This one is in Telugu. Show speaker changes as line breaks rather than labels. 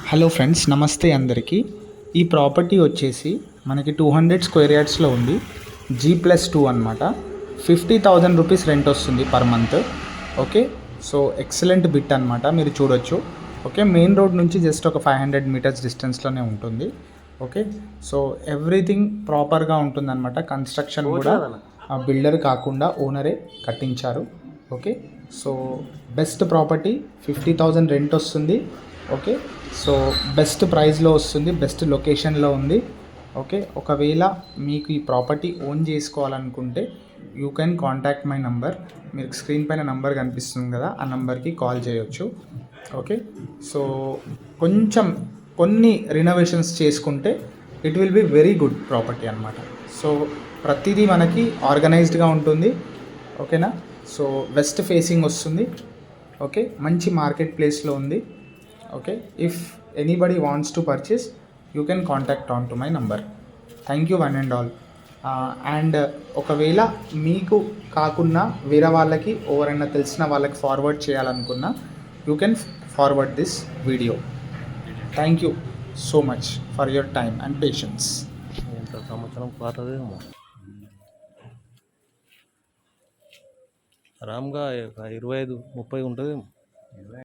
హలో ఫ్రెండ్స్, నమస్తే అందరికీ. ఈ ప్రాపర్టీ వచ్చేసి మనకి 200 స్క్వేర్ యార్డ్స్లో ఉంది. G+2 అనమాట. 50,000 రూపీస్ రెంట్ వస్తుంది per month. Okay, so excellent bit అనమాట, మీరు చూడొచ్చు. ఓకే, మెయిన్ రోడ్ నుంచి జస్ట్ ఒక 500 మీటర్స్ డిస్టెన్స్లోనే ఉంటుంది. ఓకే, సో ఎవ్రీథింగ్ ప్రాపర్గా ఉంటుందన్నమాట. కన్స్ట్రక్షన్ కూడా బిల్డర్ కాకుండా ఓనరే కట్టించారు. Okay, so best property, 50,000 rent వస్తుంది. ఓకే, సో బెస్ట్ ప్రైస్లో వస్తుంది, బెస్ట్ లొకేషన్లో ఉంది. ఓకే, ఒకవేళ మీకు ఈ ప్రాపర్టీ ఓన్ చేసుకోవాలనుకుంటే you can contact my number. మీకు స్క్రీన్ పైన నంబర్ కనిపిస్తుంది కదా, ఆ నంబర్కి కాల్ చేయొచ్చు. ఓకే, సో కొంచెం కొన్ని రినోవేషన్స్ చేసుకుంటే it will be very good property అనమాట. సో ప్రతిదీ మనకి ఆర్గనైజ్డ్గా ఉంటుంది. ఓకేనా, సో వెస్ట్ ఫేసింగ్ వస్తుంది. ఓకే, మంచి మార్కెట్ ప్లేస్లో ఉంది. Okay, if anybody wants to purchase you can contact on to my number. Thank you one and all. And ఒకవేళ మీకు కాకుండా వేరే వాళ్ళకి ఎవరైనా తెలిసిన వాళ్ళకి ఫార్వర్డ్ చేయాలనుకున్నా you can forward this video. Thank you so much for your time and patience.
సంవత్సరం పాతదేమో ఆరామ్గా 25-30 ఉంటుందేమో.